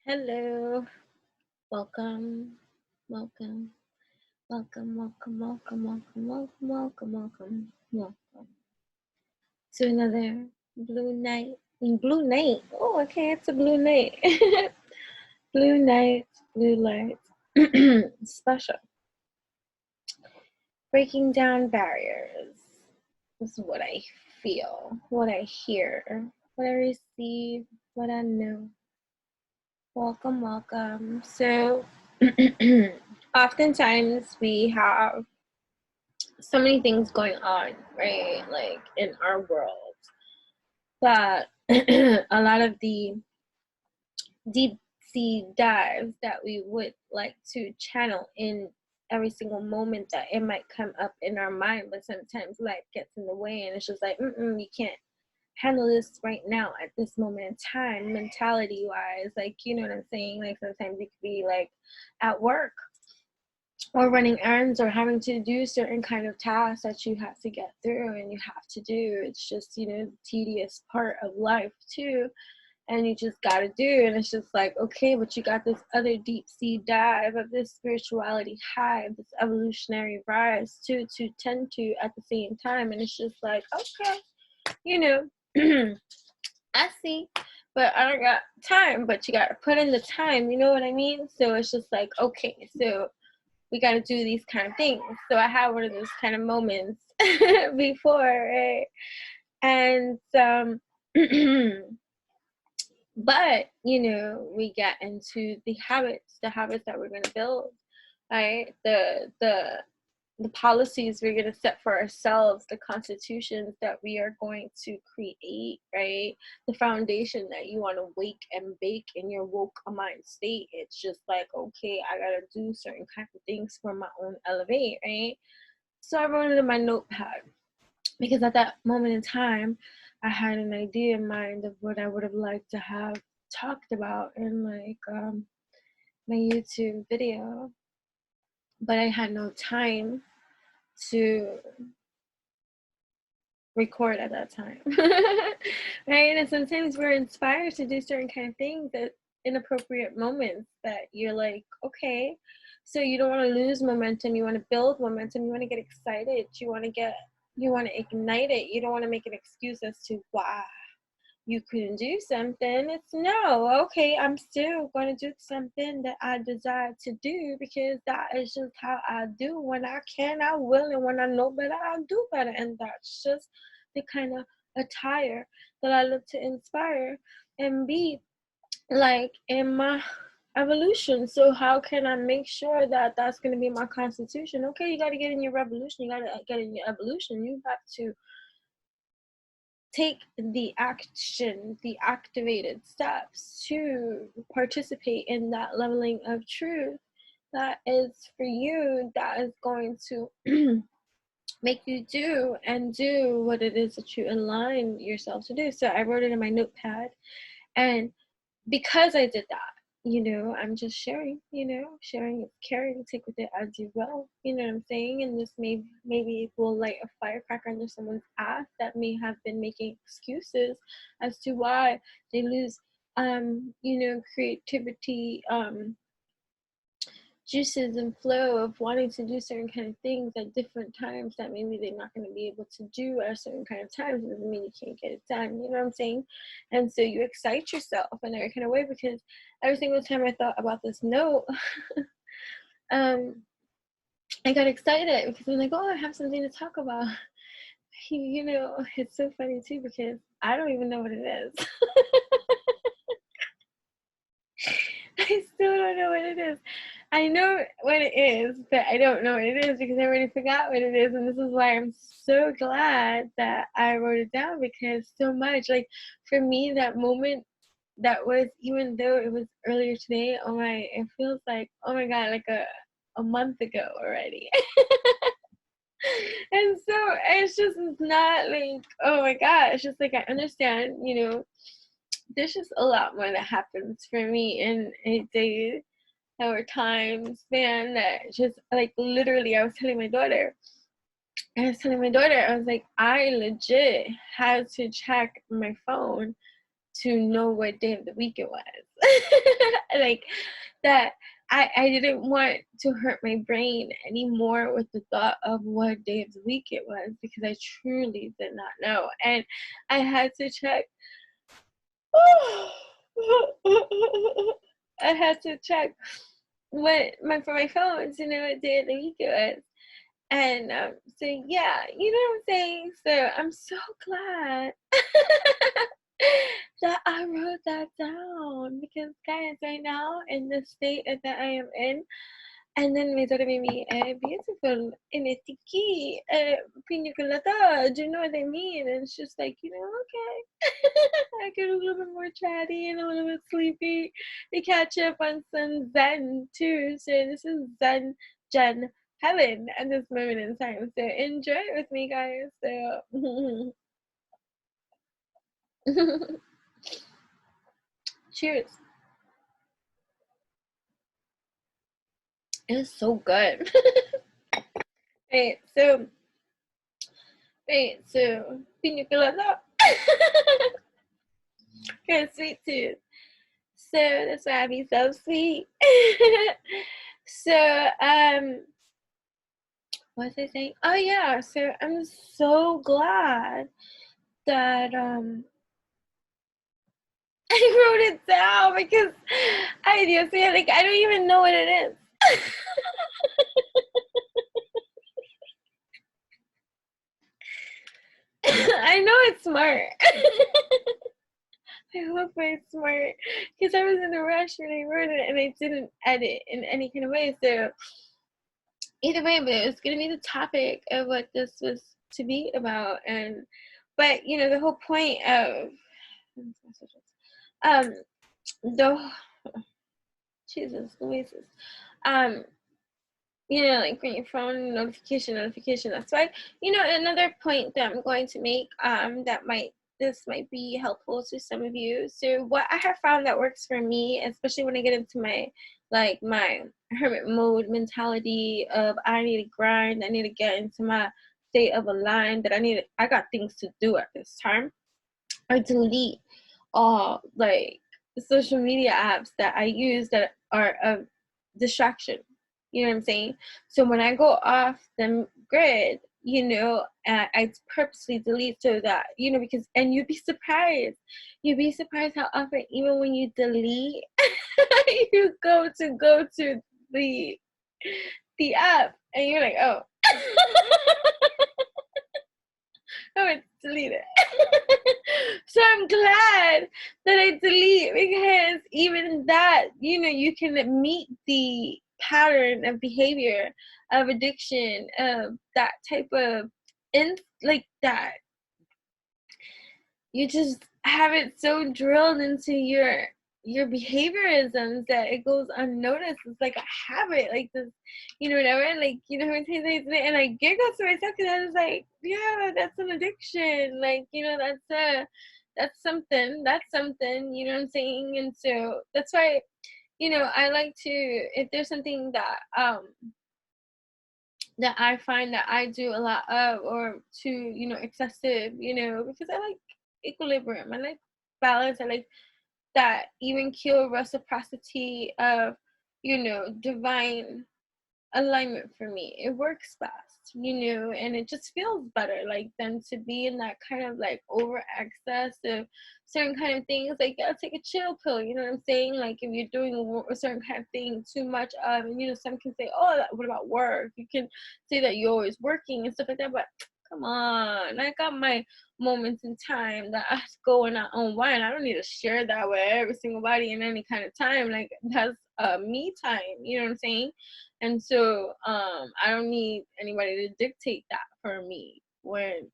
Hello, welcome, welcome, welcome, welcome, welcome, welcome, welcome, welcome, welcome, welcome to another blue night. Blue night. Oh, okay, it's a blue night. Blue night, blue light. Special. Breaking down barriers is what I feel, what I hear, what I receive, what I know. Welcome, welcome. So, oftentimes we have so many things going on, right? Like in our world, that a lot of the deep sea dives that we would like to channel in every single moment that it might come up in our mind, but sometimes life gets in the way and it's just like, we can't handle this right now at this moment in time, mentality wise. Like, you know what I'm saying? Like sometimes it could be like at work or running errands or having to do certain kind of tasks that you have to get through and you have to do. It's just, the tedious part of life too. And you just got to do. And it's just like, okay, but you got this other deep sea dive of this spirituality high, this evolutionary rise to tend to at the same time. And it's just like, okay, I see, but I don't got time. But you got to put in the time, you know what I mean? So it's just like, okay, so we got to do these kind of things. So I had one of those kind of moments before, right? And but we get into the habits that we're going to build, right? The policies we're going to set for ourselves, the constitutions that we are going to create, right? The foundation that you want to wake and bake in your woke mind state. It's just like, okay, I got to do certain kinds of things for my own elevate, right? So I wrote it in my notepad because at that moment in time, I had an idea in mind of what I would have liked to have talked about in my YouTube video, but I had no time to record at that time. Right? And sometimes we're inspired to do certain kind of things at inappropriate moments that you're like, okay, so you don't want to lose momentum, you want to build momentum, you want to get excited, you want to ignite it, you don't want to make an excuse as to why you couldn't do something. It's no, okay, I'm still going to do something that I desire to do because that is just how I do. When I can, I will, and when I know better, I'll do better. And that's just the kind of attire that I look to inspire and be like in my evolution. So how can I make sure that that's going to be my constitution? Okay, you got to get in your revolution, you got to get in your evolution, you have to take the action, the activated steps to participate in that leveling of truth that is for you, that is going to make you do what it is that you align yourself to do. So I wrote it in my notepad, and because I did that, I'm just sharing, sharing is caring, take with it as you will, you know what I'm saying? And this maybe it will light a firecracker under someone's ass that may have been making excuses as to why they lose, creativity, juices and flow of wanting to do certain kind of things at different times that maybe they're not going to be able to do at a certain kind of times. It doesn't mean you can't get it done, you know what I'm saying? And so you excite yourself in every kind of way, because every single time I thought about this note, I got excited because I'm like, oh, I have something to talk about. It's so funny too because I don't even know what it is. I still don't know what it is. I know what it is, but I don't know what it is because I already forgot what it is. And this is why I'm so glad that I wrote it down, because so much, like, for me, that moment, that was, even though it was earlier today, it feels like, oh my God, like a month ago already. And so it's not like, oh my God, it's just like, I understand, there's just a lot more that happens for me in a day or time span that just, like, literally, I was telling my daughter, I was like, I legit had to check my phone to know what day of the week it was. Like that I didn't want to hurt my brain anymore with the thought of what day of the week it was, because I truly did not know. And I had to check. I had to check for my phone to know what day of the week it was. And so yeah, you know what I'm saying? So I'm so glad that I wrote that down, because guys, right now in the state that I am in, and then my daughter made me a beautiful inetiki pina colada. Do you know what I mean? And it's just like, okay. I get a little bit more chatty and a little bit sleepy to catch up on some Zen too. So this is Zen Jen Helen at this moment in time. So enjoy it with me, guys. So cheers. It was so good. Right, so pina colada. Good sweet tooth. So that's why I be so sweet. So what was I saying? Oh yeah, so I'm so glad that I wrote it down, because I just feel like I don't even know what it is. I know it's smart. I hope it's smart, because I was in a rush when I wrote it and I didn't edit in any kind of way. So either way, but it's gonna be the topic of what this was to be about. And but the whole point of the Jesus Louises, like when your phone notification, that's why, another point that I'm going to make, this might be helpful to some of you. So what I have found that works for me, especially when I get into my hermit mode mentality of I need to grind, I need to get into my state of align, that I got things to do at this time. I delete all social media apps that I use that are a distraction. You know what I'm saying? So when I go off the grid, I purposely delete, so that, because, and you'd be surprised how often, even when you delete, you go to the app and you're like, oh, oh, it's deleted. So I'm glad that I delete, because even that, you can meet the pattern of behavior, of addiction, of that type of that. You just have it so drilled into your behaviorisms that it goes unnoticed. It's like a habit, like this, whatever. Like, how many times I did it, and I giggle to myself, because I was like, yeah, that's an addiction. Like, that's something, you know what I'm saying? And so that's why, I like to, if there's something that that I find that I do a lot of, or too, excessive, because I like equilibrium, I like balance, I like that even keel reciprocity of, divine alignment for me. It works best, and it just feels better, than to be in that kind of over excess of certain kind of things. I'll take a chill pill, you know what I'm saying? Like, if you're doing a certain kind of thing too much of, and some can say, oh, what about work? You can say that you're always working and stuff like that, but come on, I got my moments in time that I go and I unwind. I don't need to share that with every single body in any kind of time. That's me time, you know what I'm saying? And so I don't need anybody to dictate that for me when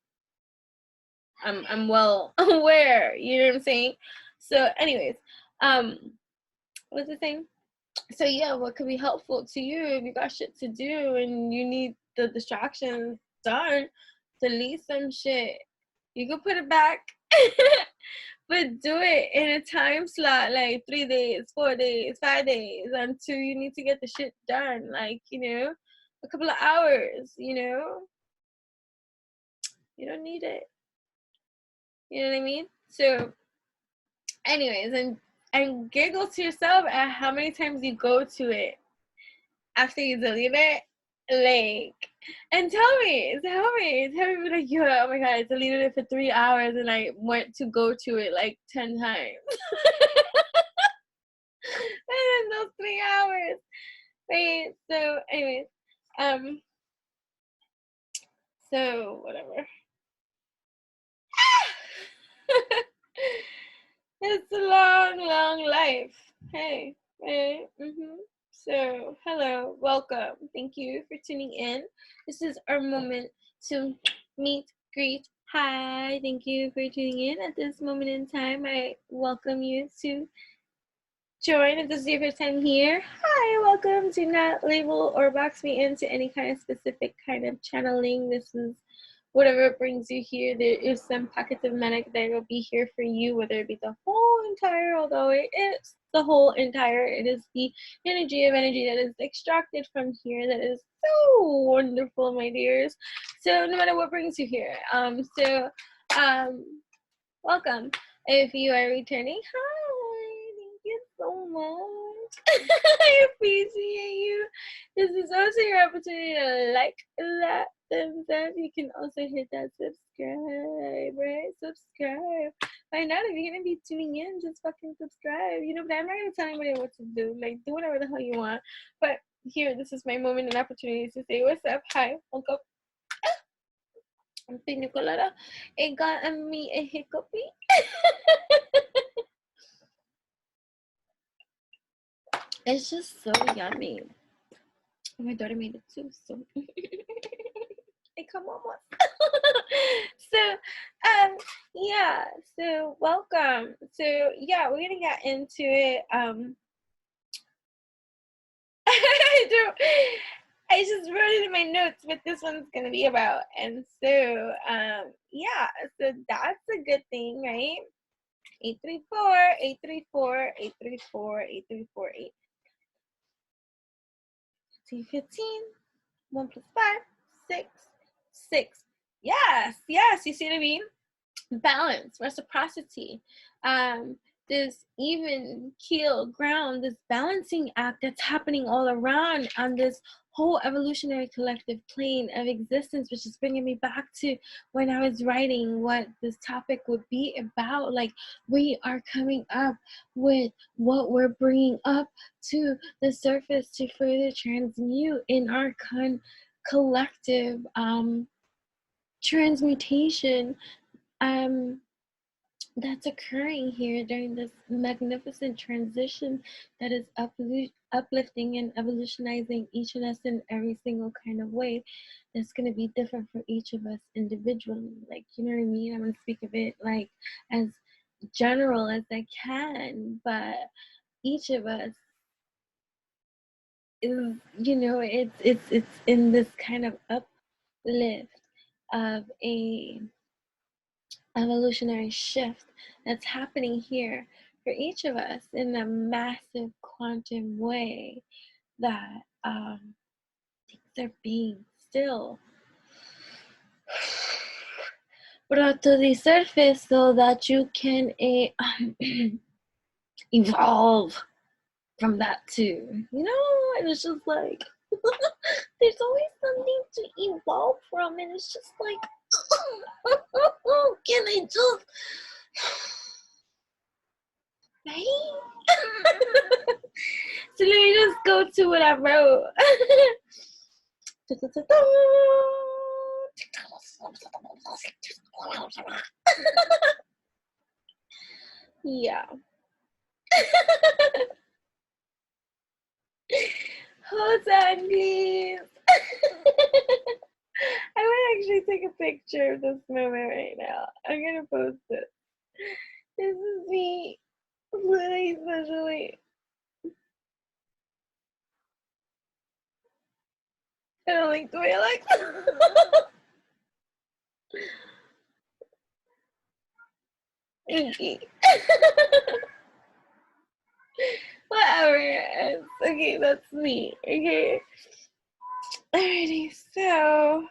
I'm well aware, you know what I'm saying? So anyways, what's the thing? So yeah, what could be helpful to you if you got shit to do and you need the distractions done? Delete some shit. You can put it back. But do it in a time slot, like 3 days, 4 days, 5 days, until you need to get the shit done. A couple of hours, you don't need it. You know what I mean? So anyways, and giggle to yourself at how many times you go to it after you delete it, like, and tell me, like, yo, oh my god, I deleted it for 3 hours and I went to go to it like 10 times. And in those 3 hours, right? So, anyways, so whatever. It's a long, long life. Hey, hey, So, hello, welcome. Thank you for tuning in. This is our moment to meet, greet. Hi, thank you for tuning in at this moment in time. I welcome you to join. If this is your first time here, hi, welcome. Do not label or box me into any kind of specific kind of channeling. This is whatever brings you here. There is some pockets of magic that will be here for you, whether it be the whole entire, although it is the whole entire, it is the energy of energy that is extracted from here that is so wonderful, my dears. So no matter what brings you here, welcome. If you are returning, hi, thank you so much. I appreciate you. This is also your opportunity to like that thumbs up. You can also hit that subscribe, right? Subscribe. Find out if you're gonna be tuning in, just fucking subscribe. You know, but I'm not gonna tell anybody what to do. Like, do whatever the hell you want. But here, this is my moment and opportunity to say what's up. Hi, welcome. Pina colada. It got me a hiccupy. It's just so yummy. My daughter made it too, so I come on. So, yeah. So welcome. So yeah, we're gonna get into it. I just wrote it in my notes what this one's gonna be about, and so yeah. So that's a good thing, right? 834-834-834-8348. 15. 1 plus 5, 6, 6. Yes, you see what I mean? Balance, reciprocity, this even keel ground, this balancing act that's happening all around on this whole evolutionary collective plane of existence, which is bringing me back to when I was writing what this topic would be about. Like, we are coming up with what we're bringing up to the surface to further transmute in our collective transmutation that's occurring here during this magnificent transition that is uplifting and evolutionizing each of us in every single kind of way. That's going to be different for each of us individually. Like, you know what I mean? I'm going to speak of it like as general as I can, but each of us is, you know, it's in this kind of uplift of a evolutionary shift that's happening here for each of us in a massive quantum way that things are being still brought to the surface so that you can evolve from that too, you know. And it's just like there's always something to evolve from, and it's just like can I just right? So let me just go to what I wrote. Yeah. Hold on, please. I would actually take a picture of this moment right now. I'm gonna post it. This is me, really especially. I don't like the way I like. Okay. Whatever. Okay, that's me. Okay. Alrighty, so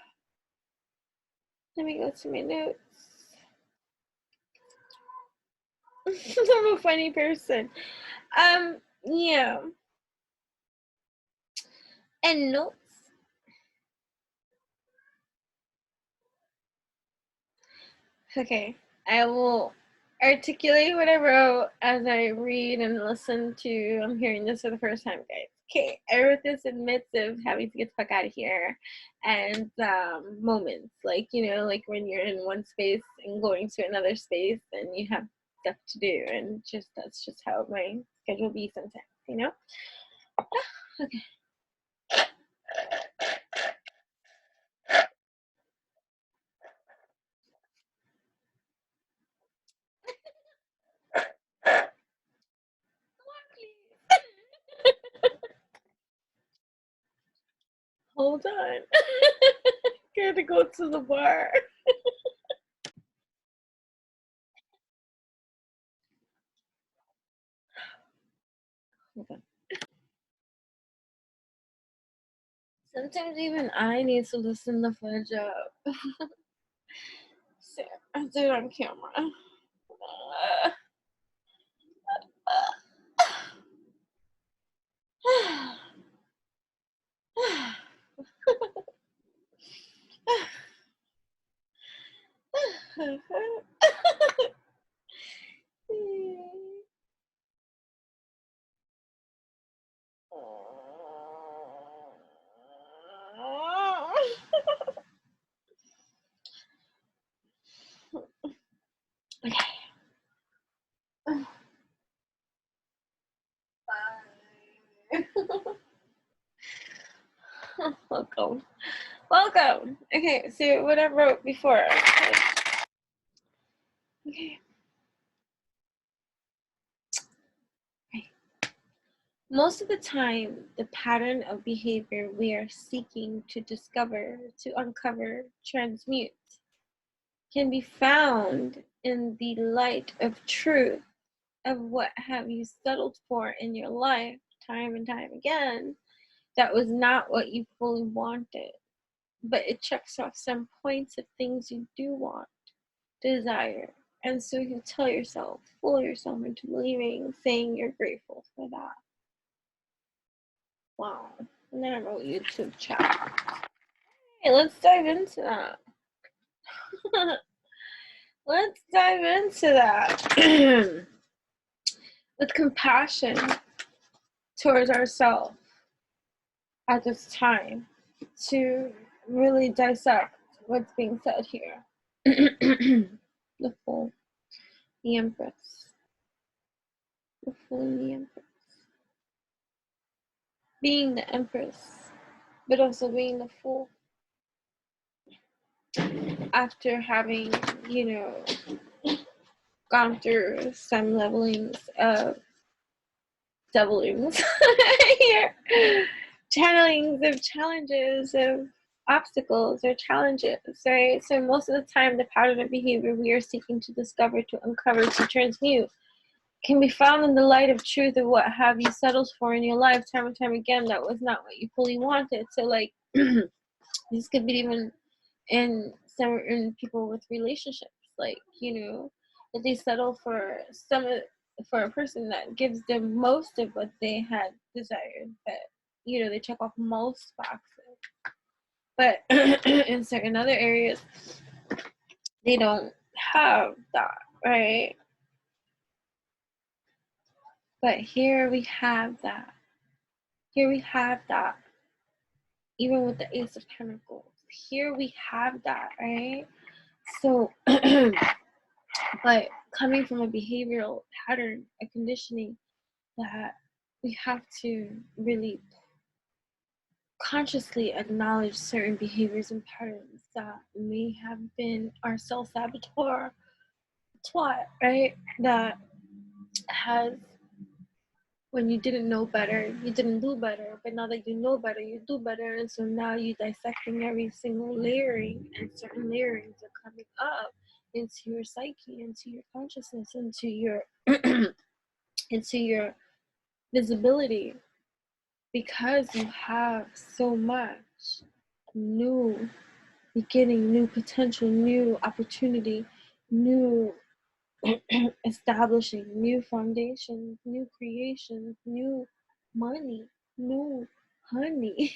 let me go to my notes. I'm a funny person. Yeah. And notes. Okay. I will articulate what I wrote as I read and listen to. I'm hearing this for the first time, guys. Okay, I wrote this in midst of having to get the fuck out of here, and moments like, you know, like when you're in one space and going to another space and you have stuff to do, and just that's just how my schedule be sometimes, you know. Okay. Hold on. Gotta go to the bar. Hold on. Sometimes even I need to listen the fudge up. So I'll do it on camera. Okay. Welcome. Welcome. Okay, so what I wrote before. Okay. Most of the time, the pattern of behavior we are seeking to discover, to uncover, transmute, can be found in the light of truth of what have you settled for in your life time and time again that was not what you fully wanted, but it checks off some points of things you do want, desire, and so you tell yourself, fool yourself into believing, saying you're grateful for that. Wow. And then I wrote YouTube chat. Hey, let's dive into that. Let's dive into that. With compassion towards ourselves at this time to really dissect what's being said here. The Fool, the Empress. The Fool and the Empress. Being the Empress, but also being the Fool. After having, you know, gone through some levelings of doublings here, channelings of challenges, of obstacles or challenges, right? So most of the time, the pattern of behavior we are seeking to discover, to uncover, to transmute can be found in the light of truth of what have you settled for in your life time and time again that was not what you fully wanted. So like this could be even in certain people with relationships, like, you know, that they settle for for a person that gives them most of what they had desired, but, you know, they check off most boxes, but in certain other areas they don't have that, right? But here we have that. Here we have that. Even with the Ace of Pentacles, here we have that, right? So but coming from a behavioral pattern, a conditioning, that we have to really consciously acknowledge certain behaviors and patterns that may have been our self-saboteur taught, right? That has, when you didn't know better, you didn't do better, but now that you know better, you do better, and so now you dissecting every single layering, and certain layerings are coming up into your psyche, into your consciousness, into your into your visibility, because you have so much new beginning, new potential, new opportunity, new establishing new foundations, new creations, new money, new honey,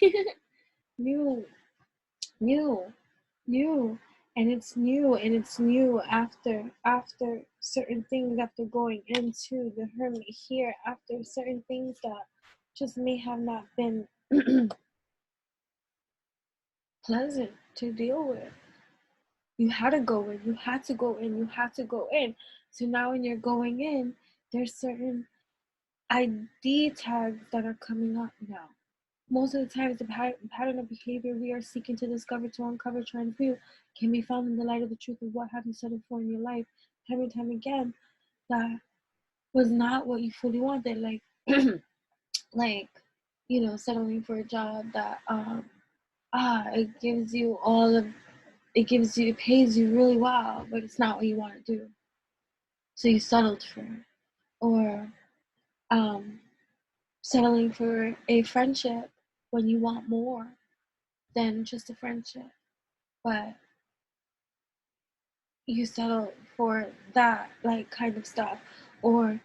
new, new, new, and it's new after certain things, after going into the hermit here, after certain things that just may have not been pleasant to deal with. You had to go in, you had to go in, you had to go in. So now when you're going in, there's certain ID tags that are coming up now. Most of the times, the pattern of behavior we are seeking to discover, to uncover, transmute, can be found in the light of the truth of what have you settled for in your life, time and time again, that was not what you fully wanted. Like, like, settling for a job that it gives you it pays you really well, but it's not what you want to do. So you settled for it. Or settling for a friendship when you want more than just a friendship. But you settle for that like kind of stuff. Or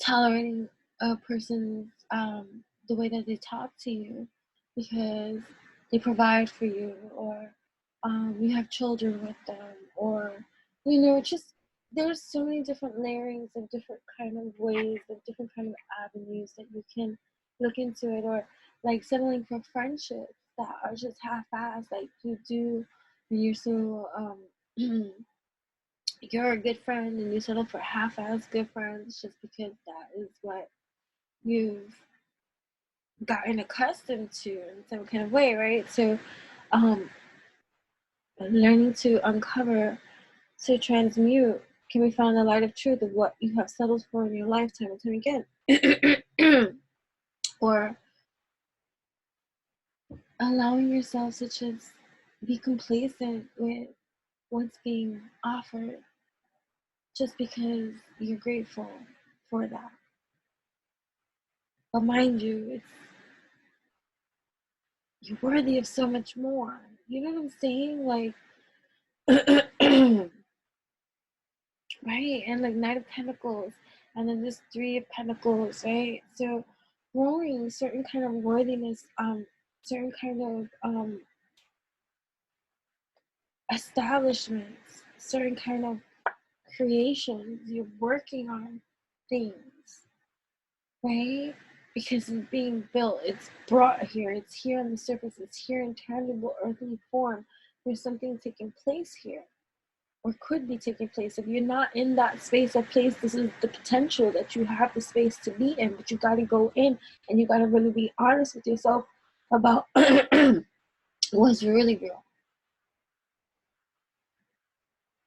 tolerating a person's the way that they talk to you because they provide for you, or you have children with them, or just there's so many different layerings of different kind of ways, of different kind of avenues that you can look into it. Or like settling for friendships that are just half-assed, like you do when you're so you're a good friend and you settle for half-ass good friends just because that is what you've gotten accustomed to in some kind of way, right? So learning to uncover, to transmute, can be found in the light of truth of what you have settled for in your lifetime and time again. Or allowing yourself to just be complacent with what's being offered just because you're grateful for that. But mind you, you're worthy of so much more. You know what I'm saying? Like, right? And like Knight of Pentacles, and then this Three of Pentacles, right? So growing certain kind of worthiness, certain kind of establishments, certain kind of creations. You're working on things, right? Because it's being built, it's brought here, it's here on the surface, it's here in tangible earthly form. There's something taking place here, or could be taking place. If you're not in that space or place, this is the potential that you have the space to be in, but you got to go in and you got to really be honest with yourself about what's really real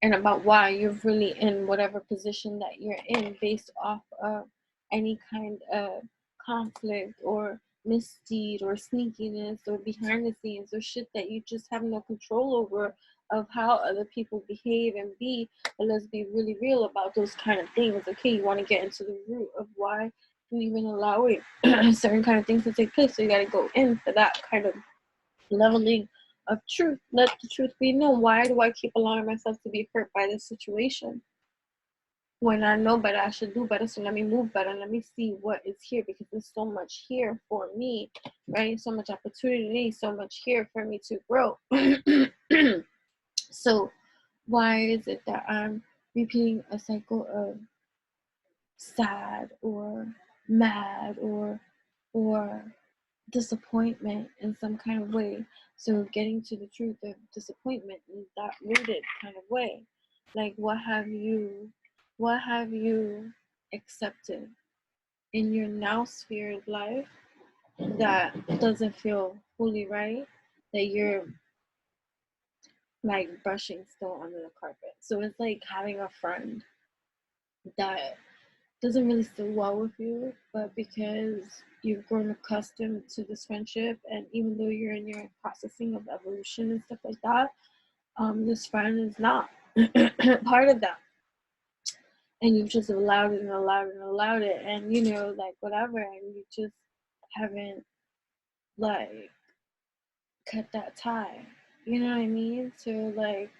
and about why you're really in whatever position that you're in based off of any kind of conflict or misdeed or sneakiness or behind the scenes or shit that you just have no control over of how other people behave and be. But let's be really real about those kind of things. Okay, you want to get into the root of why you even allowing certain kind of things to take place. So you got to go in for that kind of leveling of truth. Let the truth be known. Why do I keep allowing myself to be hurt by this situation? When I know better, I should do better. So let me move better. Let me see what is here, because there's so much here for me, right? So much opportunity, so much here for me to grow. So why is it that I'm repeating a cycle of sad or mad or disappointment in some kind of way? So getting to the truth of disappointment in that rooted kind of way, like what have you accepted in your now sphere of life that doesn't feel fully right, that you're like brushing still under the carpet? So it's like having a friend that doesn't really sit well with you, but because you've grown accustomed to this friendship, and even though you're in your processing of evolution and stuff like that, this friend is not part of that, and you've just allowed it and allowed it and allowed it, and like whatever, and you just haven't like cut that tie. You know what I mean? So like,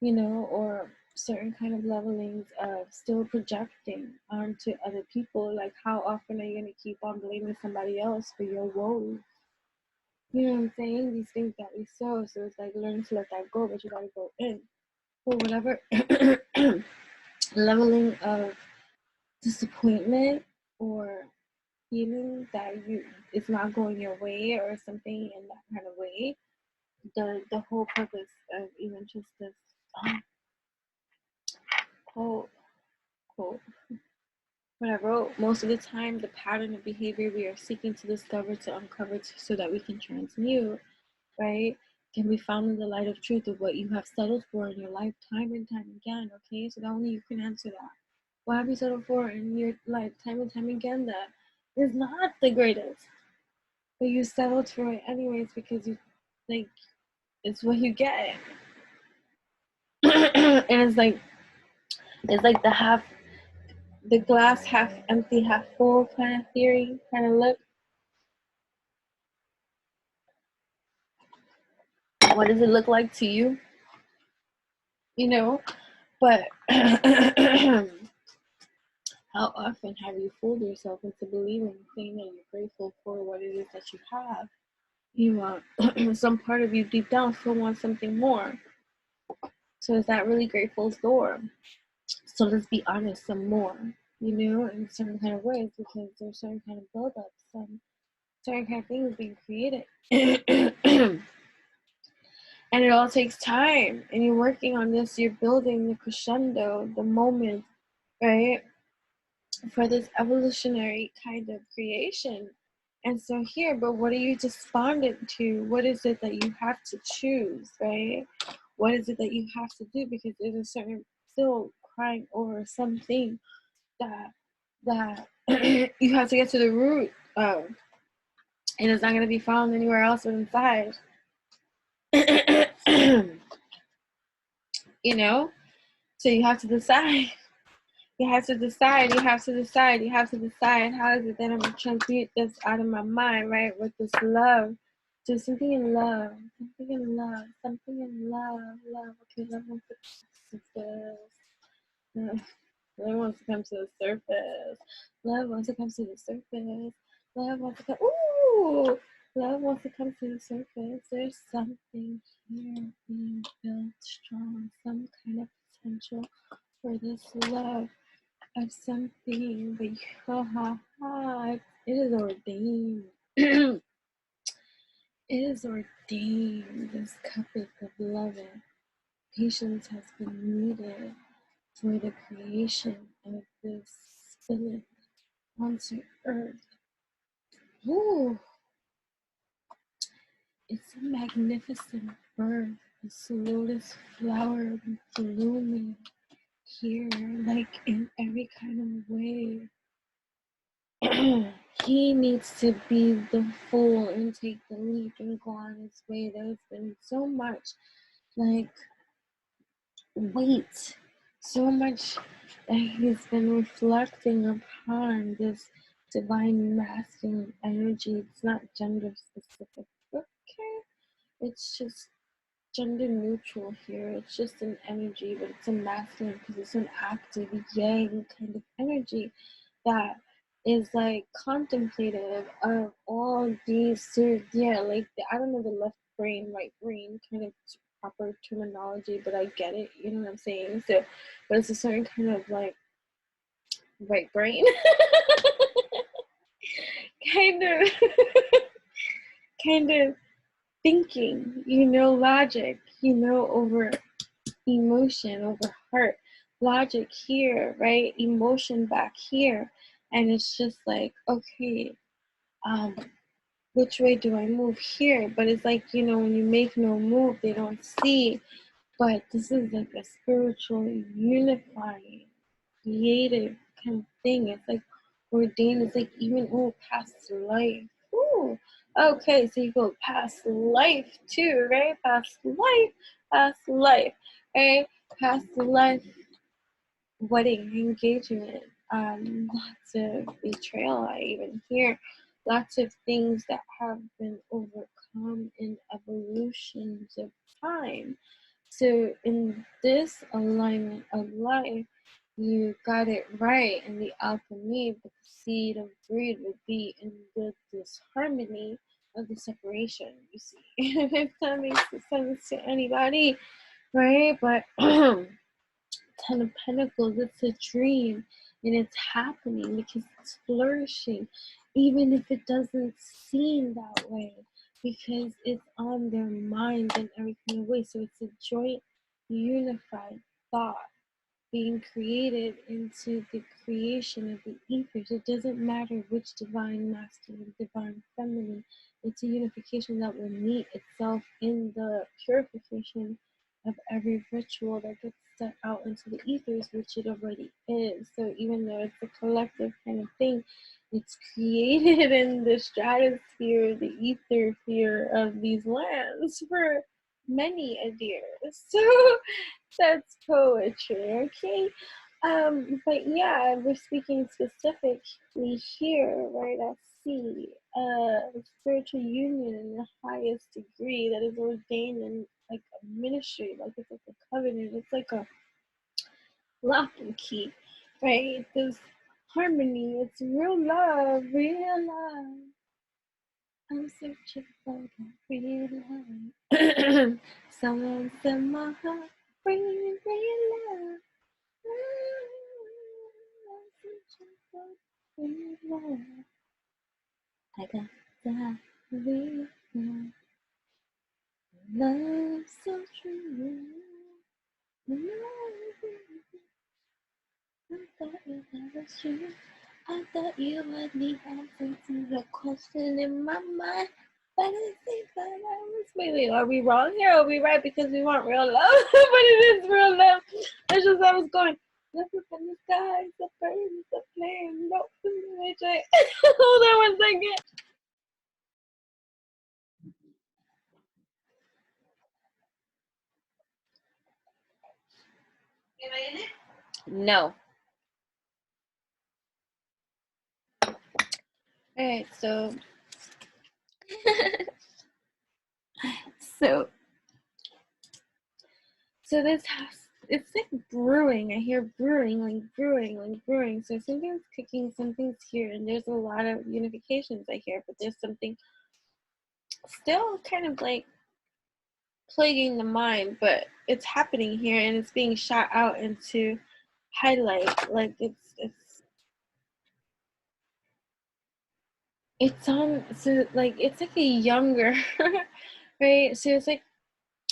or certain kind of levelings of still projecting onto other people. Like, how often are you going to keep on blaming somebody else for your woes? You know what I'm saying? These things that we sow. So it's like learning to let that go, but you got to go in. For whatever leveling of disappointment or feeling that it's not going your way or something in that kind of way, the whole purpose of even just this quote what I wrote, most of the time the pattern of behavior we are seeking to discover, to uncover, so that we can transmute, right, can be found in the light of truth of what you have settled for in your life time and time again. Okay, so that only you can answer that. What have you settled for in your life time and time again that is not the greatest, but you settled for it anyways because you like it's what you get. And it's like the glass half empty, half full kind of theory, kind of look. What does it look like to you? You know, but how often have you fooled yourself into believing, saying that you're grateful for what it is that you have? You want some part of you deep down still wants something more. So is that really grateful's door? So let's be honest, some more, you know, in certain kind of ways, because there's certain kind of buildups, some certain kind of things being created. And it all takes time, and you're working on this, you're building the crescendo, the moment, right, for this evolutionary kind of creation. And so here, but what are you despondent to? What is it that you have to choose, right? What is it that you have to do? Because there's a certain still crying over something that you have to get to the root of, and it's not going to be found anywhere else but inside. You know, so you have to decide. You have to decide. You have to decide. You have to decide. How is it that I'm going to transmute this out of my mind, right? With this love. Do something in love. Something in love. Something in love. Love. Okay, love wants to love wants to come to the surface. Love wants to come to the surface. Love wants to come. Ooh! Love wants to come to the surface. There's something here being built strong. Some kind of potential for this love of something, but it is ordained. It is ordained. This cup of beloved. Patience has been needed for the creation of this spirit onto earth. Ooh, it's a magnificent birth. This lotus flower blooming here, like in every kind of way. He needs to be the fool and take the leap and go on his way. There's been so much like weight, so much that he's been reflecting upon this divine masculine energy. It's not gender specific, okay? It's just gender neutral here. It's just an energy, but it's a masculine because it's an active yang kind of energy that is like contemplative of all these like I don't know the left brain, right brain kind of proper terminology, but I get it, you know what I'm saying? So, but it's a certain kind of like right brain kind of kind of thinking, you know, logic, you know, over emotion, over heart, logic here, right? Emotion back here. And it's just like, okay, which way do I move here? But it's like, you know, when you make no move, they don't see. But this is like a spiritual unifying, creative kind of thing. It's like ordained. It's like even past life. Ooh. Okay, so you go past life too, right? Past life, right? Past life, wedding, engagement, lots of betrayal. I even hear lots of things that have been overcome in evolutions of time. So in this alignment of life, you got it right in the alchemy, but the seed of greed would be in the disharmony of the separation, you see. If that makes sense to anybody, right? But Ten of Pentacles, it's a dream and it's happening because it's flourishing, even if it doesn't seem that way, because it's on their mind in every kind of way. So it's a joint, unified thought being created into the creation of the ethers. It doesn't matter which divine masculine, divine feminine, it's a unification that will meet itself in the purification of every ritual that gets set out into the ethers, which it already is. So even though it's a collective kind of thing, it's created in the stratosphere, the ether sphere of these lands for many a years. So that's poetry, okay? But yeah, we're speaking specifically here, right? I see spiritual union in the highest degree that is ordained in like a ministry, like it's like a covenant, it's like a lock and key, right? This harmony, it's real love, real love. I'm searching for that real love. Someone set my heart free, real love. I got that real love, so true. I thought you that was true. I thought you would be answer to the question in my mind. But it seems like I was wait, are we wrong here? Or are we right because we want real love? But it is real love. It's just I was going, look up in the sky, the birds, the plane, no, hold on 1 second. Am I in it? No. Alright, so so so this has, it's like brewing. I hear brewing, like brewing, like brewing. So something's cooking, something's here, and there's a lot of unifications I hear, but there's something still kind of like plaguing the mind, but it's happening here and it's being shot out into highlight. Like it's on, so like it's like a younger right? So it's like,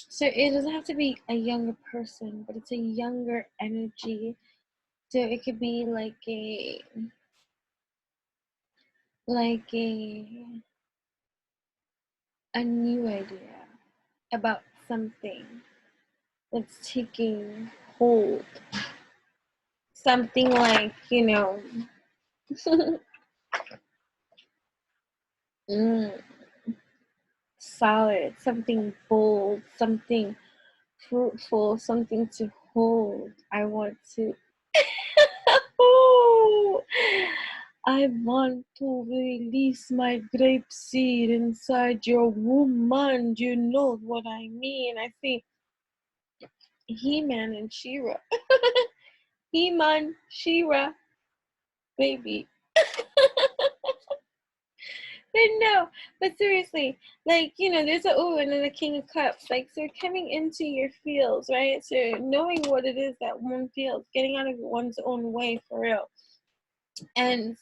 so it doesn't have to be a younger person, but it's a younger energy. So it could be like a new idea about something that's taking hold. Something like, mm, solid, something bold, something fruitful, something to hold. I want to oh, I want to release my grape seed inside your woman. You know what I mean? I see He-Man and She-Ra. He-Man, She-Ra, baby. But no, but seriously, like, there's a ooh and then the King of Cups. Like, so coming into your feels, right? So knowing what it is that one feels, getting out of one's own way for real. And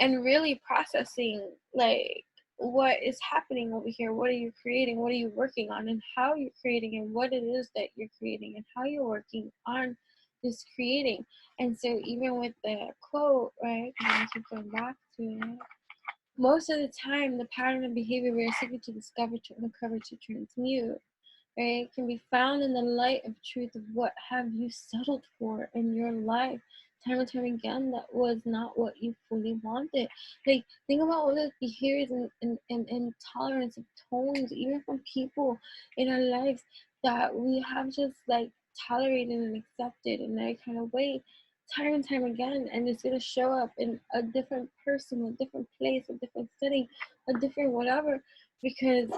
really processing like what is happening over here, what are you creating, what are you working on, and how you're creating, and what it is that you're creating, and how you're working on this creating. And so even with the quote, right, I'm gonna keep going back to it, most of the time the pattern of behavior we are seeking to discover, to uncover, to transmute, right, can be found in the light of truth of what have you settled for in your life time and time again that was not what you fully wanted. Like, think about all the behaviors and tolerance of tones, even from people in our lives that we have just like tolerated and accepted in that kind of way time and time again, and it's going to show up in a different person, a different place, a different setting, a different whatever, because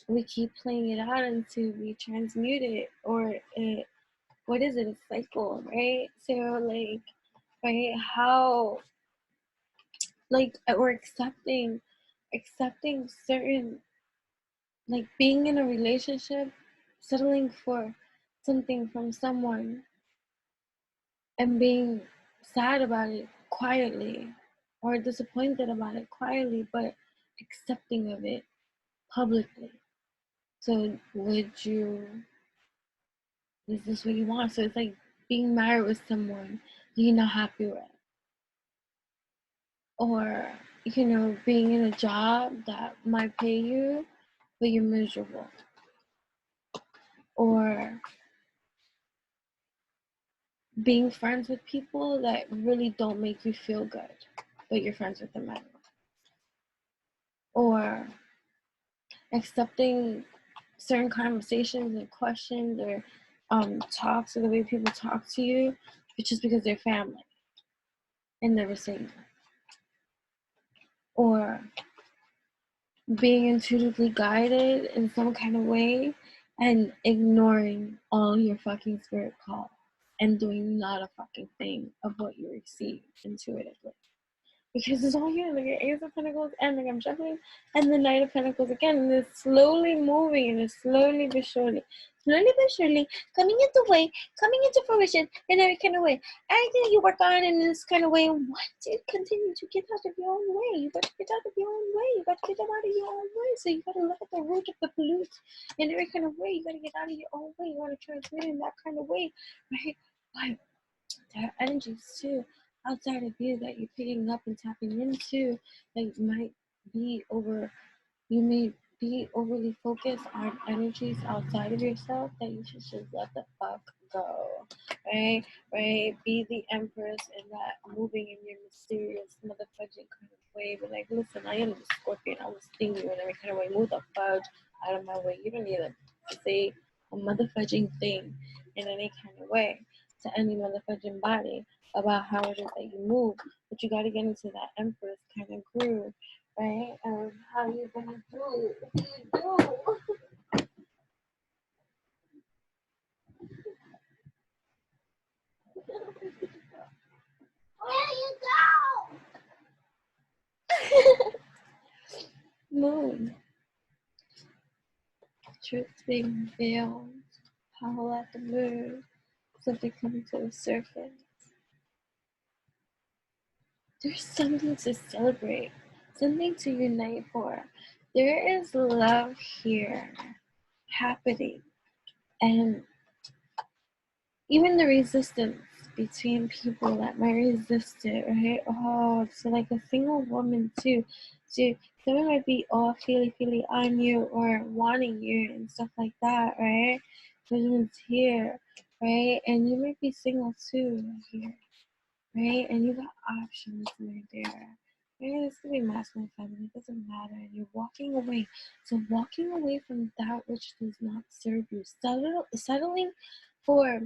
we keep playing it out until we transmute it, or it, what is it, a cycle, right? So like, right, how, like, we're accepting certain, like, being in a relationship, settling for something from someone and being sad about it quietly, or disappointed about it quietly, but accepting of it publicly. So is this what you want? So it's like being married with someone you're not happy with, or being in a job that might pay you but you're miserable, or being friends with people that really don't make you feel good but you're friends with them anyway, or accepting certain conversations and questions, or talks, or the way people talk to you, it's just because they're family and never saying that, or being intuitively guided in some kind of way and ignoring all your fucking spirit call and doing not a fucking thing of what you receive intuitively. Because it's all here, like an Ace of Pentacles, and like I'm juggling, and the Knight of Pentacles again, and it's slowly moving, and it's slowly but surely coming into way, coming into fruition in every kind of way. Anything you work on in this kind of way, want to continue to get out of your own way. You got to get out of your own way. You got to get out of your own way. So you got to look at the root of the pollute in every kind of way. You got to get out of your own way. You want to transmit in that kind of way, right? But there are energies too outside of you that you're picking up and tapping into that might be you may be overly focused on energies outside of yourself that you should just let the fuck go, right? Be the empress and that moving in your mysterious motherfucking kind of way, but like, listen, I am the scorpion, I will sting you in every kind of way. Move the fudge out of my way. You don't need to say a motherfudging thing in any kind of way to any motherfucking body about how it is that you move, but you got to get into that empress kind of groove, right? How you gonna do? What do you do? Where you go? Moon, truth being veiled, howl at the moon, something coming to the surface. There's something to celebrate, something to unite for. There is love here happening, and even the resistance between people that might resist it, right? Oh, so like a single woman too. So someone might be all feely on you or wanting you and stuff like that, right? Someone's here, right? And you might be single too here, right? And you got options right there. Right? This could be masculine, feminine, it doesn't matter. And you're walking away. So walking away from that which does not serve you. Settling for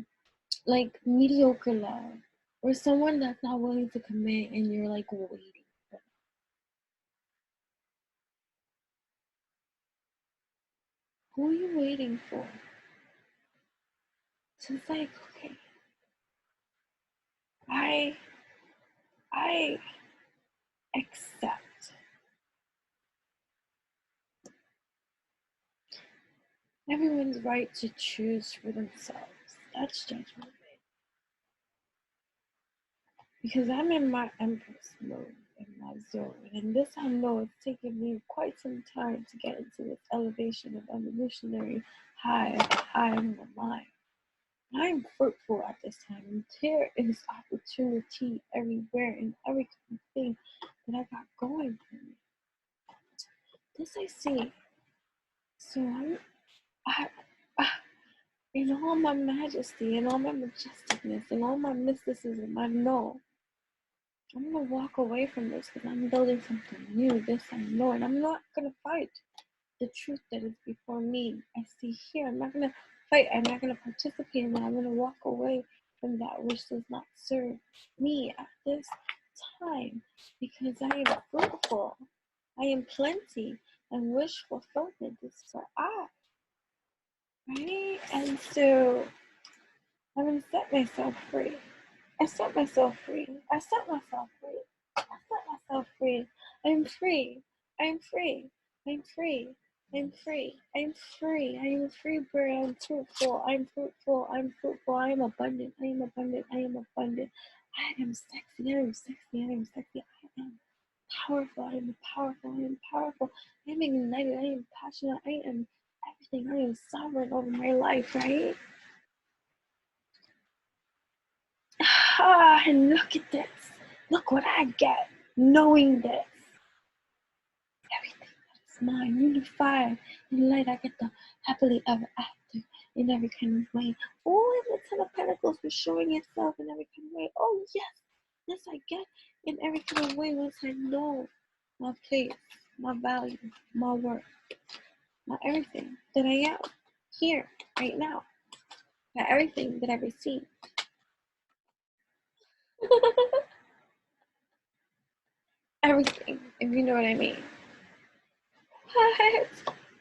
like mediocre love, or someone that's not willing to commit and you're like waiting for them. Who are you waiting for? So it's like, okay, I accept everyone's right to choose for themselves. That's judgment. Because I'm in my empress mode, in my zone, and this I know it's taken me quite some time to get into this elevation of evolutionary high in the mind. I'm fruitful at this time, and there is opportunity everywhere and every kind of thing that I got going for me. This I see. So I, in all my majesty, in all my majesticness, in all my mysticism, I know I'm gonna walk away from this because I'm building something new. This I know, and I'm not gonna fight the truth that is before me. I see here. I'm not gonna fight. I'm not gonna participate in that. I'm gonna walk away from that which does not serve me at this time because I am fruitful. I am plenty. and wish fulfillment is for I, right? And so I'm gonna set myself free. I set myself free. I set myself free. I set myself free. I'm free. I'm free. I'm free. I'm free. I'm free. I am free bird. I'm fruitful. I'm fruitful. I'm fruitful. I am abundant. I am abundant. I am abundant. I am sexy. I am sexy. I am sexy. I am powerful. I am powerful. I am powerful. I am ignited. I am passionate. I am everything. I am sovereign over my life, right? Ah, and look at this. Look what I get knowing this. Everything that is mine, unified in light. I get the happily ever after in every kind of way. Oh, and the Ten of Pentacles was showing itself in every kind of way. Oh, yes. Yes, I get in every kind of way once I know my place, my value, my worth, my everything that I am here, right now, my everything that I receive. Everything, if you know what I mean. What?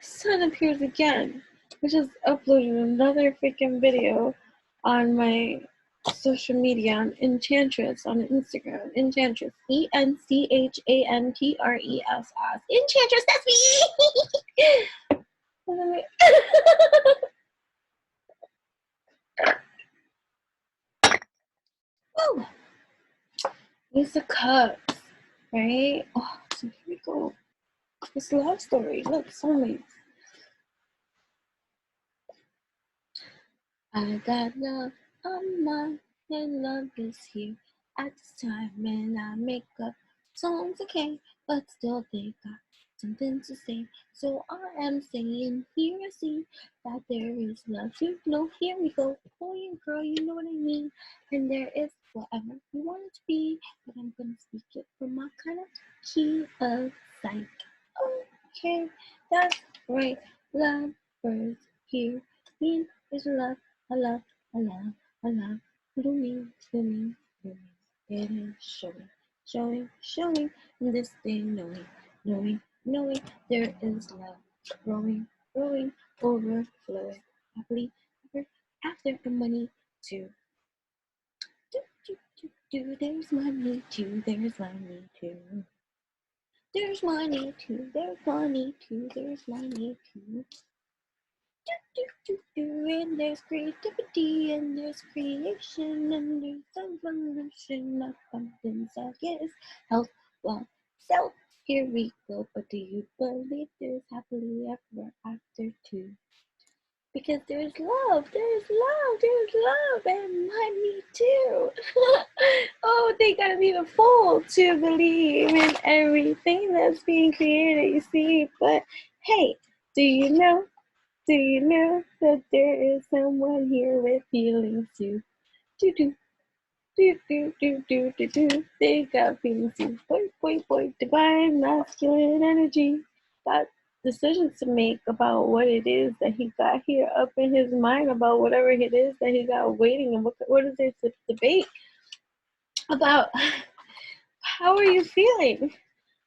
Sun appears again. I just uploaded another freaking video on my social media on Enchantress on Instagram. Enchantress. Enchantress. Enchantress, that's me! Oh, Ace of Cups, right? Oh, so here we go. It's a love story. Look, soulmates. I got love on my and love is here at this time, and I make up songs, okay, but still they got something to say. So I am saying, here I see that there is love to know. Here we go, boy and girl, you know what I mean. And there is whatever you want it to be, but I'm gonna speak it from my kind of key of sight. Okay, that's right. Love birds here. In is love. I love, I love, I love, blooming, blooming, blooming. It is showing in this day, knowing there is love, growing, overflowing, happily, ever after the money too. There's money too, there's money too. There's money too, there's money too, there's money too. And there's creativity, and there's creation, and there's evolution, abundance, I guess, health, wealth, self. Here we go, but do you believe there's happily ever after too? Because there's love, and money too. Oh, they gotta be the fool to believe in everything that's being created, you see. But hey, do you know that there is someone here with feelings too? Do do do. They got feelings too. Boy. Divine masculine energy. Got decisions to make about what it is that he got here up in his mind about whatever it is that he got waiting, and what is there to debate about? How are you feeling?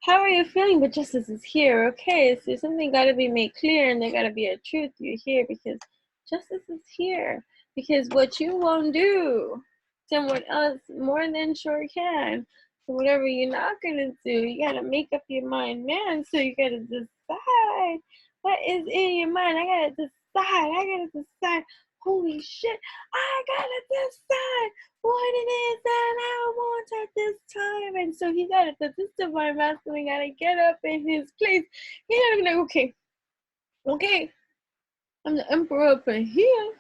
How are you feeling? But justice is here, okay? So something got to be made clear, and there got to be a truth. You're here because justice is here. Because what you won't do, someone else more than sure can. So whatever you're not gonna do, you gotta make up your mind, man. So you gotta decide what is in your mind. I gotta decide. Holy shit! I gotta decide what it is that I want at this time. And so he got it. This divine masculine gotta get up in his place. He gotta be like, okay, I'm the emperor up in here.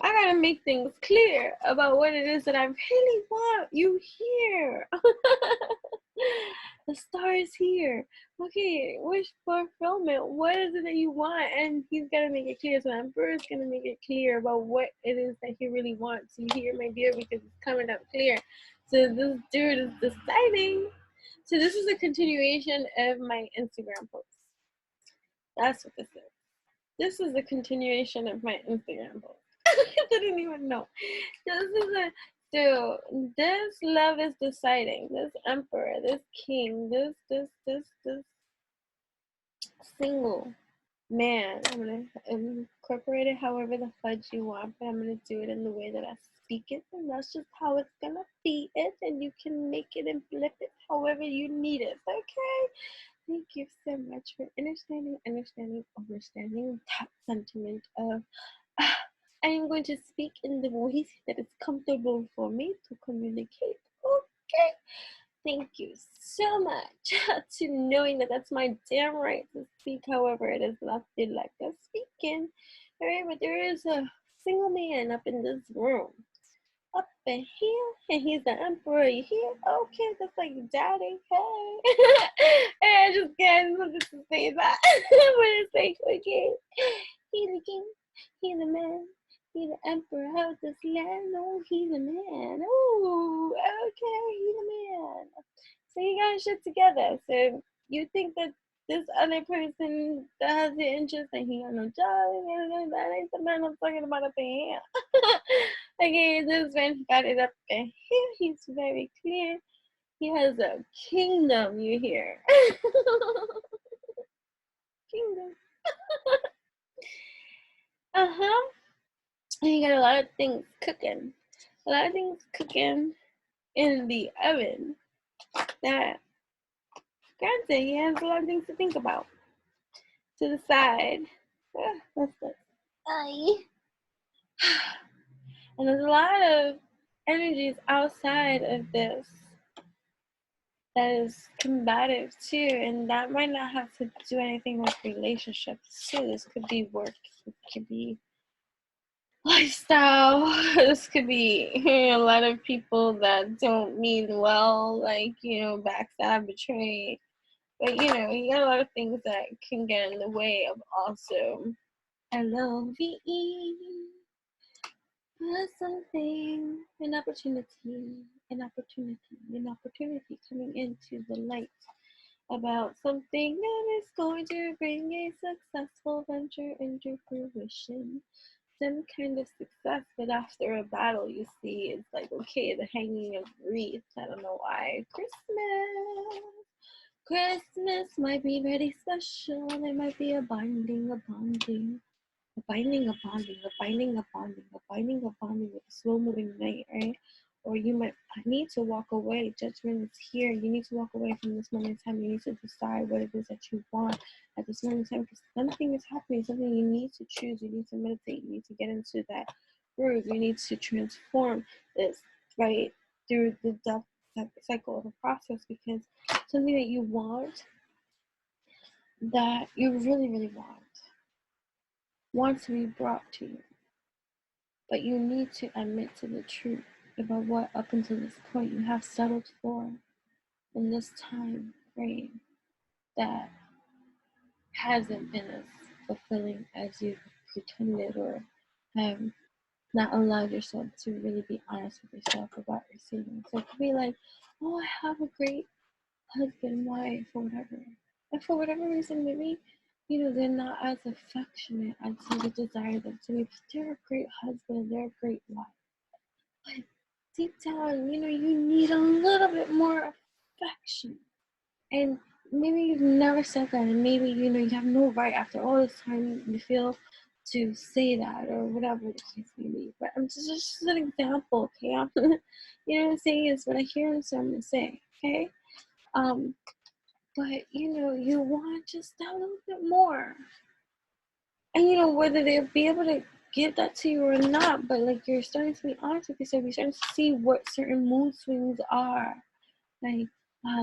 I gotta make things clear about what it is that I really want you here. The star is here. Okay, wish fulfillment. What is it that you want? And he's gotta make it clear. So the emperor is gonna make it clear about what it is that he really wants you here, my dear, because it's coming up clear. So this dude is deciding. So this is a continuation of my Instagram post. That's what this is. This is a continuation of my Instagram post. I didn't even know. So this love is deciding. This emperor, this king, this single man. I'm gonna incorporate it however the fudge you want, but I'm gonna do it in the way that I speak it, and that's just how it's gonna be it, and you can make it and flip it however you need it. Okay? Thank you so much for understanding, overstanding that sentiment of I am going to speak in the voice that is comfortable for me to communicate. Okay? Thank you so much to knowing that that's my damn right to speak however it is that I feel like I'm speaking. All right, but there is a single man up in this room. Up in here, and he's the emperor. You hear? Okay, that's like daddy. Hey. Hey, I just can't wanted to say that. But it's like, okay, he's the king, he's the man. He's the emperor of this land. Oh, he's a man. Oh, okay, he's a man. So you got shit together. So you think that this other person that has the interest and he got no job, that ain't the man I'm talking about up in here. Okay, this man got it up in here. He's very clear. He has a kingdom, you hear. Kingdom. Uh-huh. And he got a lot of things cooking. A lot of things cooking in the oven that, granted, he has a lot of things to think about. To the side. What's this? And there's a lot of energies outside of this that is combative too, and that might not have to do anything with relationships too. This could be work, it could be lifestyle, this could be a lot of people that don't mean well, like, backstab, betray. But you got a lot of things that can get in the way of also LOVE. Something, an opportunity coming into the light about something that is going to bring a successful venture into fruition. Some kind of success, but after a battle, you see, it's like, okay, the hanging of wreaths. I don't know why. Christmas might be very special. There might be a binding, a bonding with a slow moving night, right? Or you might need to walk away. Judgment is here. You need to walk away from this moment in time. You need to decide what it is that you want at this moment in time, because something is happening, something you need to choose. You need to meditate. You need to get into that groove. You need to transform this, right, through the death cycle of a process, because something that you want, that you really, really want to be brought to you. But you need to admit to the truth about what up until this point you have settled for in this time frame that hasn't been as fulfilling as you pretended, or have not allowed yourself to really be honest with yourself about receiving. So it could be like, oh, I have a great husband, wife, or whatever. And for whatever reason, maybe, they're not as affectionate as you would desire them to be. But they're a great husband, they're a great wife. But deep down, you need a little bit more affection. And maybe you've never said that, and maybe, you have no right after all this time you feel to say that, or whatever the case may be. But I'm just an example, okay? What I'm saying is what I hear, and so I'm going to say, okay? But, you want just that little bit more. And, whether they'll be able to give that to you or not, but, like, you're starting to be honest with yourself. You're starting to see what certain mood swings are. Like,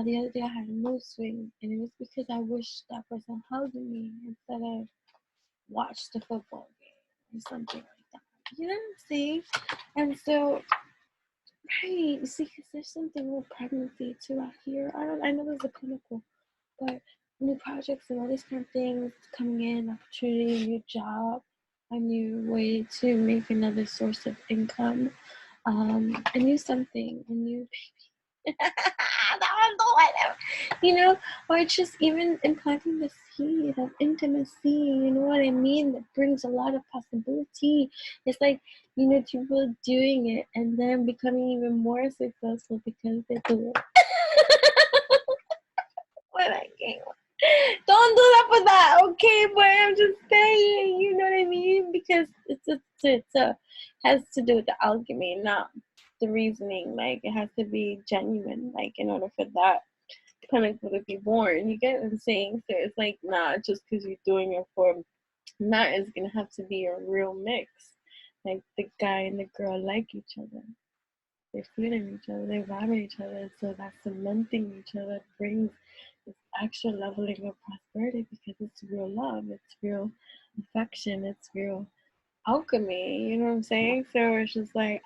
the other day I had a mood swing, and it was because I wished that person hugged me instead of watched the football game or something like that. You know what I'm saying? And so, right, see, because there's something with pregnancy too out here. I know there's a clinical, but new projects and all these kind of things coming in, opportunity, new job, a new way to make another source of income, a new something, a new baby. Or just even implanting the seed of intimacy, you know what I mean? That brings a lot of possibility. It's like, people doing it and then becoming even more successful because they do it. What I can't. Don't do that for that, okay, boy? I'm just saying, you know what I mean? Because it's has to do with the alchemy, not the reasoning. Like, it has to be genuine, like, in order for that pinnacle to be born. You get what I'm saying? So it's like, nah, just because you're doing it for that is gonna have to be a real mix. Like, the guy and the girl like each other. They're feeling each other, they vibe each other, so that cementing each other brings this extra leveling of prosperity because it's real love, it's real affection, it's real alchemy, you know what I'm saying? So it's just like,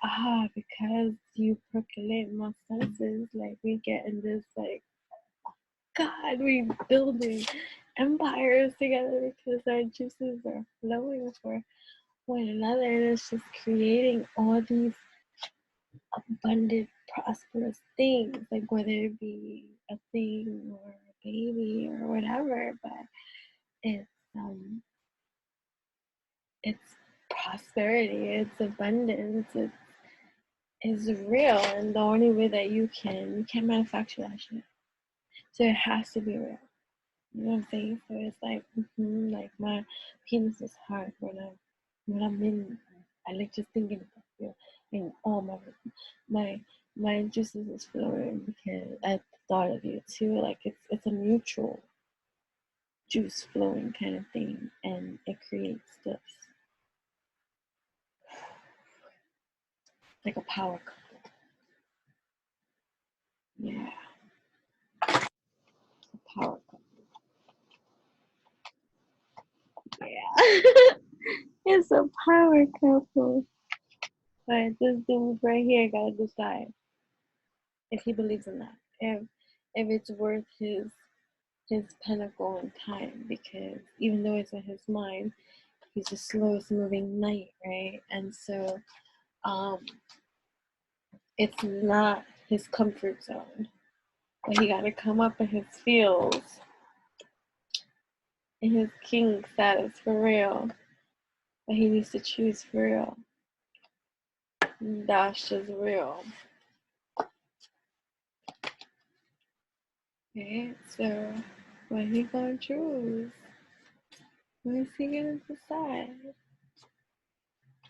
because you percolate my senses, like, we get in this, like, God, we building empires together because our juices are flowing for one another, and it's just creating all these abundant, prosperous things, like whether it be a thing or a baby or whatever, but it's um it's prosperity, it's abundance, it's real, and the only way that you can't manufacture that shit. So it has to be real. You know what I'm saying? So it's like, like my penis is hard when I'm in. I like just thinking about you, and all my my juices is flowing because I thought of you too. Like, it's a mutual juice flowing kind of thing, and it creates this like a power couple. Yeah, a power couple. Yeah, it's a power couple. But this dude right here gotta decide if he believes in that. If it's worth his pinnacle in time, because even though it's in his mind, he's the slowest moving knight, right? And so it's not his comfort zone. But he gotta come up in his feels, in his king status for real. But he needs to choose for real. That's just real. Okay, so what he gonna choose? What is he gonna decide?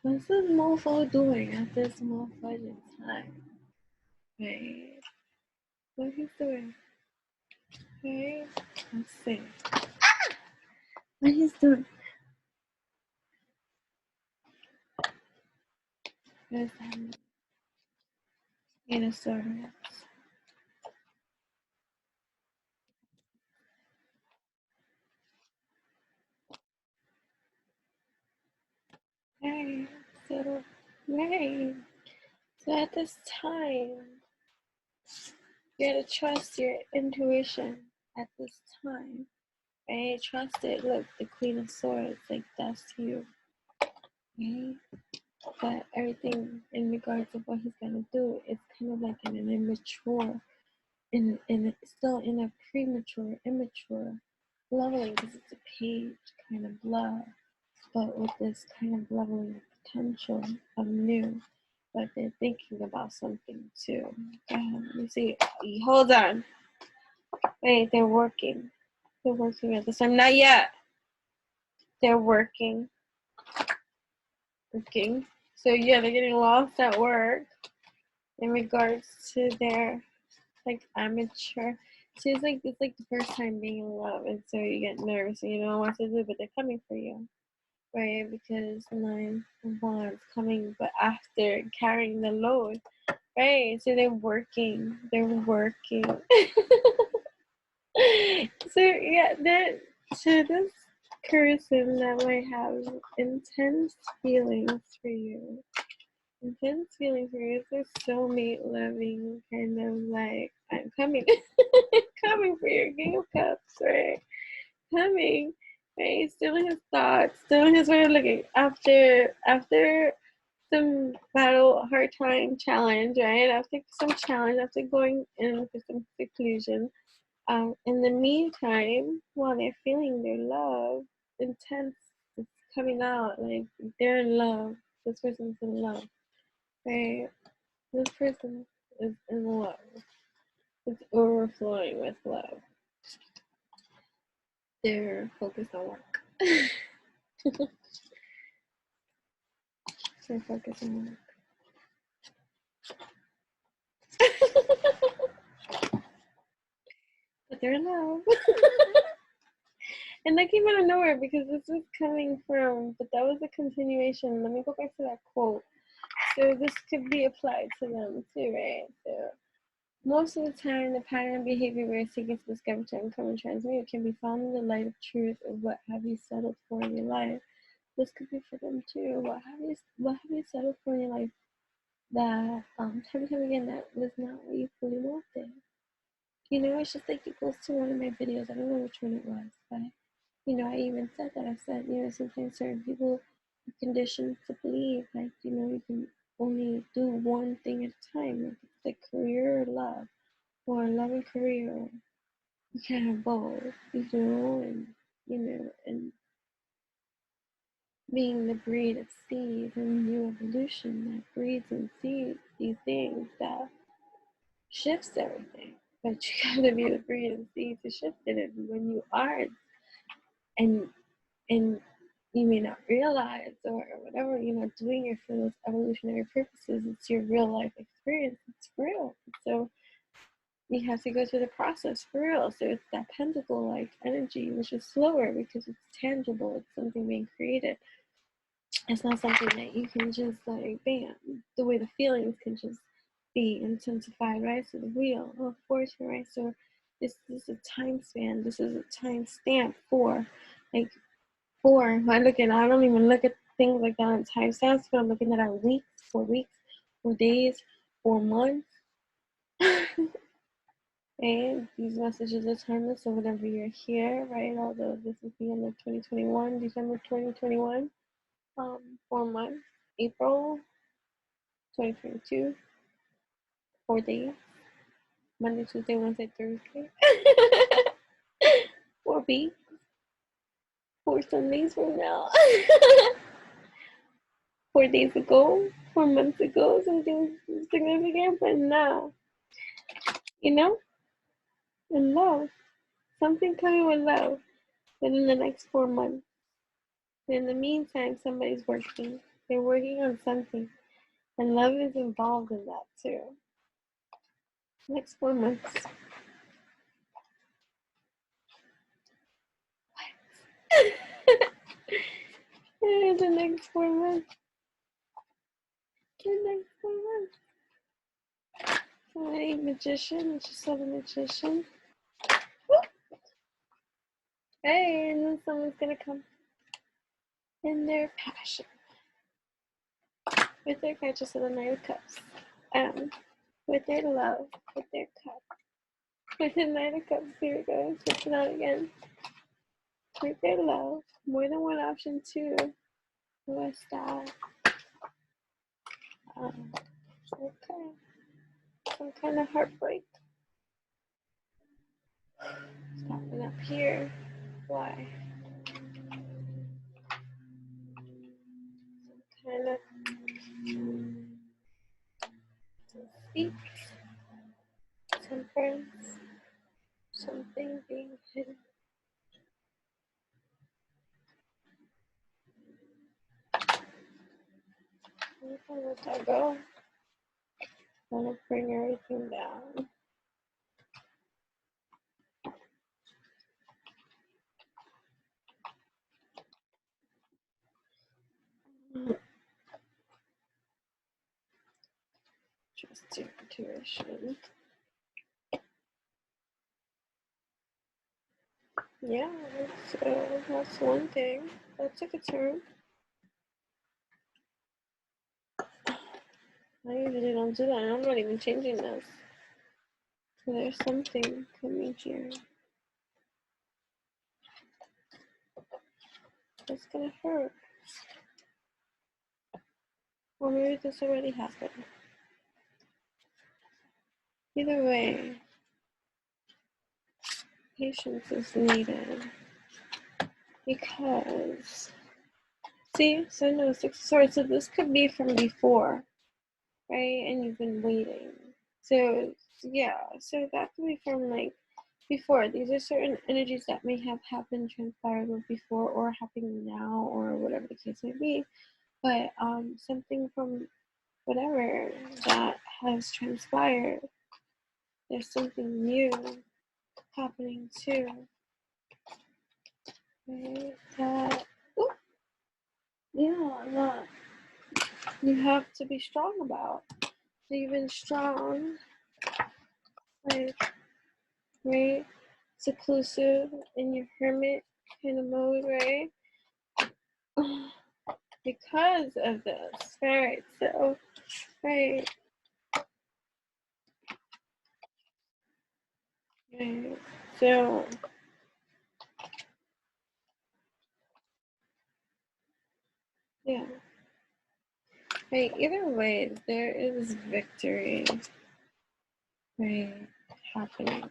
What's this mofo doing at this motherfucking time? Right? What he's doing? Okay, let's see. What he's doing? There's that innerTRAIN. Right. So, right. So at this time, you gotta trust your intuition at this time. Right? Trust it. Look, the Queen of Swords, like, that's you. Right? But everything in regards of what he's gonna do, it's kind of like in an immature, still in a premature, immature leveling, because it's a page kind of love, but with this kind of leveling potential of new. But they're thinking about something too. You see, hold on. Wait, they're working. They're working at this time. Not yet. They're working. Working. So yeah, they're getting lost at work in regards to their, like, amateur. So it's like the first time being in love, and so you get nervous and you don't know what to do, but they're coming for you, right? Because 9 of Wands coming, but after carrying the load, right? So they're working. They're working. So yeah, so this person that might have intense feelings for you. Intense feelings for you. It's a soulmate loving kind of like, I'm coming. Coming for your King of Cups, right? Coming. Right? Still in his thoughts, still in his way of looking. After some battle, hard time, challenge, right? After some challenge, after going in for some seclusion, in the meantime, while they're feeling their love, intense, it's coming out, like, they're in love. This person's in love, right? This person is in love. It's overflowing with love. they're focused on work. They're focused on work. But they're in love. And that came out of nowhere because this was coming from, but that was a continuation. Let me go back to that quote. So this could be applied to them too, right? So most of the time, the pattern of behavior we're seeking to discover, to uncover, and transmute can be found in the light of truth of what have you settled for in your life. This could be for them too. What have you settled for in your life that time and time again that was not what you fully wanted? You know, it's just like it goes to one of my videos. I don't know which one it was, but you know, I even said that. I said, you know, sometimes certain people are conditioned to believe, like, you know, you can only do one thing at a time, like it's like career or love, or love and career. You can't have both, you know, and you know, and being the breed of seed and new evolution that breeds and seeds these things that shifts everything. But you gotta be the breed of seed to shift it. And when you are, and you may not realize or whatever, you know, doing it for those evolutionary purposes, it's your real life experience. It's real. So you have to go through the process for real. So it's that pentacle like energy, which is slower because it's tangible. It's something being created. It's not something that you can just like bam. The way the feelings can just be intensified, right? So the wheel of fortune, right? So this is a time span. This is a time stamp for like I don't even look at things like that in time stamps, but I'm looking at weeks, 4 days, 4 months. And these messages are timeless, so whenever you're here, right? Although this is the end of 2021, December 2021, 4 months, April 2022, 4 days, Monday, Tuesday, Wednesday, Thursday, 4 weeks, 4 Sundays from now. 4 days ago, 4 months ago, something significant, but now, you know, in love, something coming with love within the next 4 months. In the meantime, somebody's working. They're working on something, and love is involved in that too. Next 4 months. The next 4 months. The next 4 months. Somebody magician. I just saw the magician. Hey, and then someone's gonna come in their passion with their I just saw the Knight of Cups. With their love, with their cup. With the Knight of Cups, here we go. Switching out again. With their love. More than one option too. What's that? Okay. Some kind of heartbreak. Stopping up here. Why? Some kind of speak. Temperance. Something being hidden. I'm gonna let that go. I'm gonna bring everything down. Trust your intuition. Yeah, so that's one thing. That took a turn. I usually don't do that. I'm not even changing this. So there's something coming here. It's gonna hurt. Or maybe this already happened. Either way, patience is needed. Because, see, so no, 6 of Swords. So this could be from before, right? And you've been waiting. So, yeah, so that could be from like before. These are certain energies that may have happened, transpired before, or happening now, or whatever the case may be. But something from whatever that has transpired, there's something new happening too. Right? That, that you have to be strong about. So you've been strong, like, right? Seclusive in your hermit kind of mode, right? Because of this, right? So, right. Right. So, yeah. Right. Either way, there is victory, right, happening.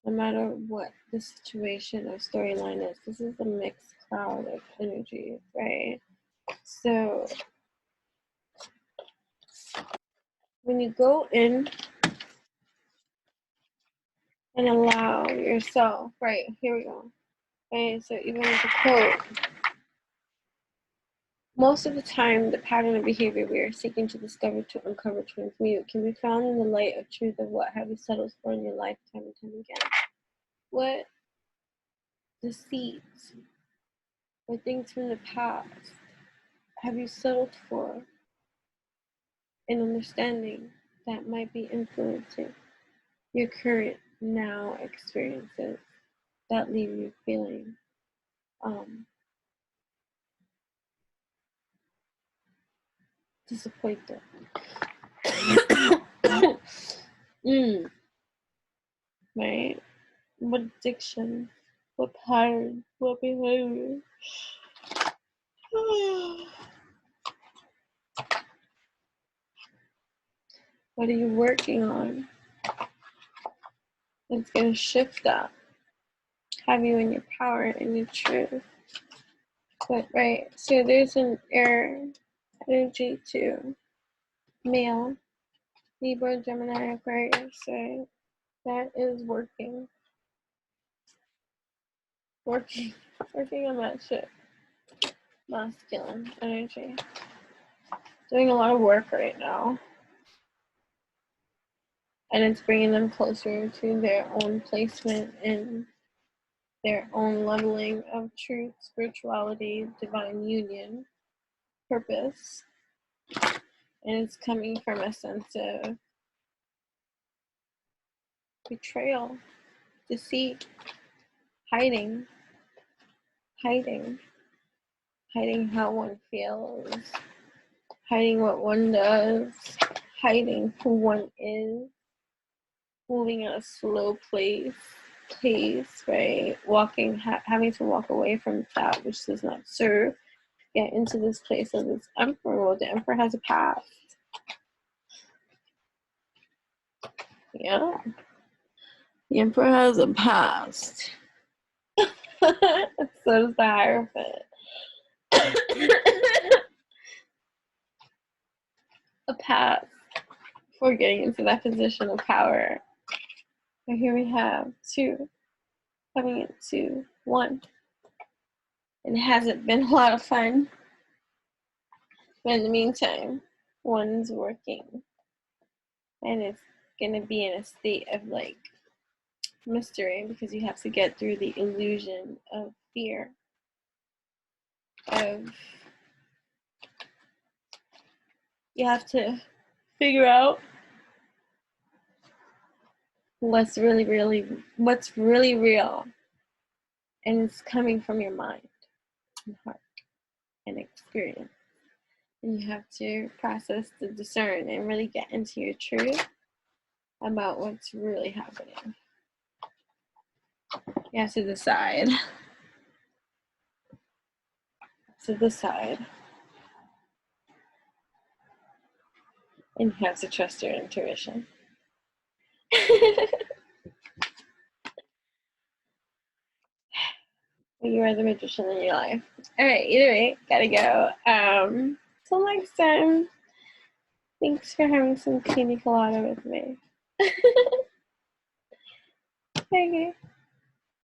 No matter what the situation or storyline is, this is a mixed cloud of energy, right? So, when you go in and allow yourself, right, here we go. Right, so even with the quote, most of the time, the pattern of behavior we are seeking to discover, to uncover, to transmute can be found in the light of truth of what have you settled for in your life time and time again. What deceits or things from the past have you settled for in understanding that might be influencing your current now experiences that leave you feeling disappointed? Right? What addiction? What pattern? What behavior? What are you working on? It's going to shift that. Have you in your power and your truth. But, right, so there's an air energy too. Male, Libra, Gemini, Aquarius, right? That is working on that shit. Masculine energy. Doing a lot of work right now. And it's bringing them closer to their own placement in their own leveling of truth, spirituality, divine union, purpose. And it's coming from a sense of betrayal, deceit, hiding how one feels, hiding what one does, hiding who one is, moving at a slow pace, right? Having to walk away from that which does not serve, get into this place of this emperor. Well, the emperor has a past. Yeah. The emperor has a past. So does the Hierophant. A past for getting into that position of power. And here we have 2 coming into 1. And it hasn't been a lot of fun. But in the meantime, 1's working. And it's going to be in a state of like mystery because you have to get through the illusion of fear. You have to figure out what's really real, and it's coming from your mind and heart and experience, and you have to process, to discern, and really get into your truth about what's really happening. You have to decide and you have to trust your intuition. You are the magician in your life. All right, either way, gotta go. Till next time. Thanks for having some pina colada with me. Okay.